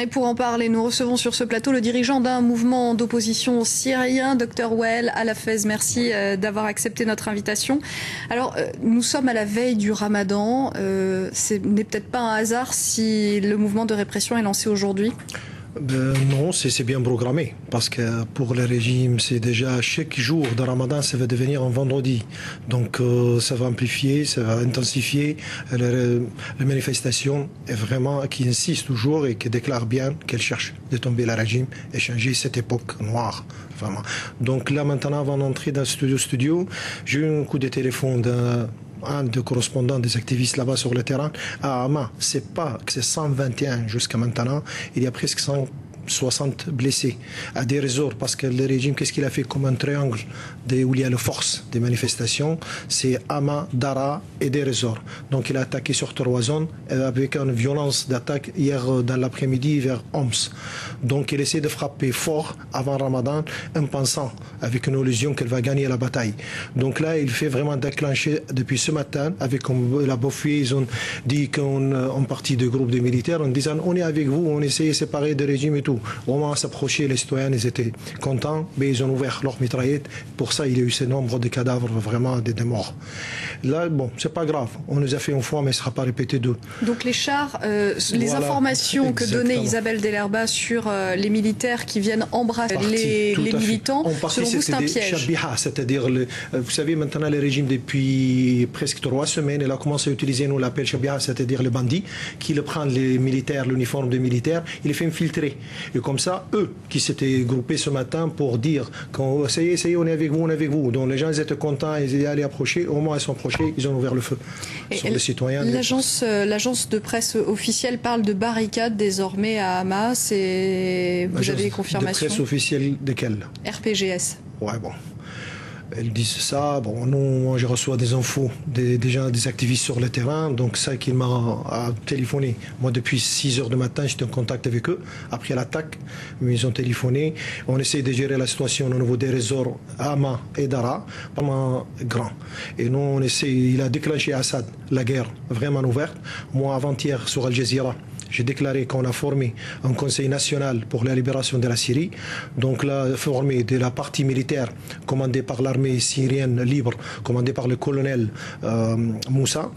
Et pour en parler, nous recevons sur ce plateau le dirigeant d'un mouvement d'opposition syrien, Dr Wael Al-Hafez. Merci d'avoir accepté notre invitation. Alors, nous sommes à la veille du Ramadan. Ce n'est peut-être pas un hasard si le mouvement de répression est lancé aujourd'hui. Non, c'est bien programmé, parce que pour le régime, c'est déjà chaque jour de Ramadan, ça va devenir un vendredi. Donc ça va amplifier, ça va intensifier les manifestations, et vraiment qui insiste toujours et qui déclare bien qu'elle cherche de tomber le régime et changer cette époque noire. Vraiment. Donc là maintenant, avant d'entrer dans le studio, j'ai eu un coup de téléphone un des correspondants des activistes là-bas sur le terrain à Hama. C'est pas que c'est 121 jusqu'à maintenant, il y a presque 160 blessés à des résorts, parce que le régime, qu'est-ce qu'il a fait comme un triangle où il y a la force des manifestations, c'est Hama, Dara et des résorts. Donc il a attaqué sur 3 zones avec une violence d'attaque hier dans l'après-midi vers Homs. Donc il essaie de frapper fort avant Ramadan en pensant avec une illusion qu'elle va gagner la bataille. Donc là il fait vraiment déclencher depuis ce matin avec la Bofie, ils ont dit qu'on partit du groupe des militaires en disant on est avec vous, on essaie de séparer des régimes et tout. Au moment où s'approcher, les citoyens ils étaient contents, mais ils ont ouvert leurs mitraillettes. Pour ça, il y a eu ce nombre de cadavres, vraiment des morts. Là, bon, c'est pas grave. On nous a fait une fois, mais ce ne sera pas répété deux. Donc les chars, les informations que donnait Isabelle Delerba sur les militaires qui viennent embrasser les militants, selon vous, c'est un piège. C'est-à-dire, vous savez, maintenant, le régime, depuis presque 3 semaines, il a commencé à utiliser, nous l'appelle Shabiha, c'est-à-dire les bandits, qui le prennent les militaires, l'uniforme des militaires, il les fait infiltrer. Et comme ça, eux qui s'étaient groupés ce matin pour dire ça y est, on est avec vous, on est avec vous. Donc les gens ils étaient contents, ils allaient approcher. Au moment où ils sont approchés, ils ont ouvert le feu sur les citoyens. L'agence de presse officielle parle de barricades désormais à Hamas. Vous avez des confirmations? De presse officielle de quelle? RPGS. Ouais, bon. Elles disent ça. Bon, nous, je reçois des infos des gens, des activistes sur le terrain. Donc, ça qui m'a téléphoné. Moi, depuis 6 heures du matin, j'étais en contact avec eux. Après l'attaque, ils ont téléphoné. On essaie de gérer la situation au niveau des réseaux Hama et Dara, vraiment grand. Et nous, on essaie. Il a déclenché Assad la guerre vraiment ouverte. Moi, avant-hier, sur Al Jazeera, j'ai déclaré qu'on a formé un conseil national pour la libération de la Syrie. Donc là, formé de la partie militaire commandée par l'armée syrienne libre, commandée par le colonel Moussa.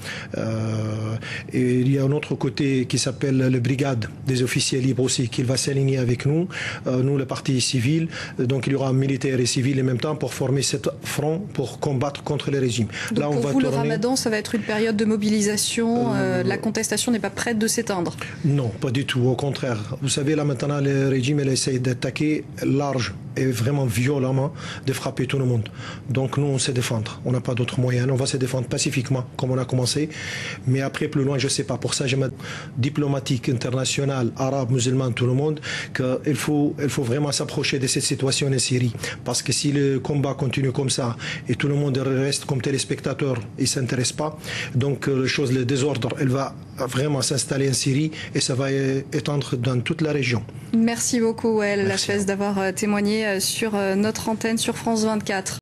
Et il y a un autre côté qui s'appelle la brigade des officiers libres aussi, qui va s'aligner avec nous. Nous, le parti civil. Donc il y aura un militaire et civil en même temps pour former cet front pour combattre contre le régime. Donc là, pour vous, le Ramadan, ça va être une période de mobilisation. La contestation n'est pas prête de s'éteindre. Non, pas du tout. Au contraire. Vous savez, là maintenant, le régime essaie d'attaquer large et vraiment violemment, de frapper tout le monde. Donc nous, on sait défendre. On n'a pas d'autres moyens. On va se défendre pacifiquement, comme on a commencé. Mais après, plus loin, je ne sais pas. Pour ça, je mets diplomatique, international, arabe, musulman, tout le monde, qu'il faut vraiment s'approcher de cette situation en Syrie. Parce que si le combat continue comme ça, et tout le monde reste comme téléspectateur, il ne s'intéresse pas, donc le désordre, elle va vraiment s'installer en Syrie et ça va étendre dans toute la région. Merci beaucoup, Wael Al-Hafez, d'avoir témoigné sur notre antenne sur France 24.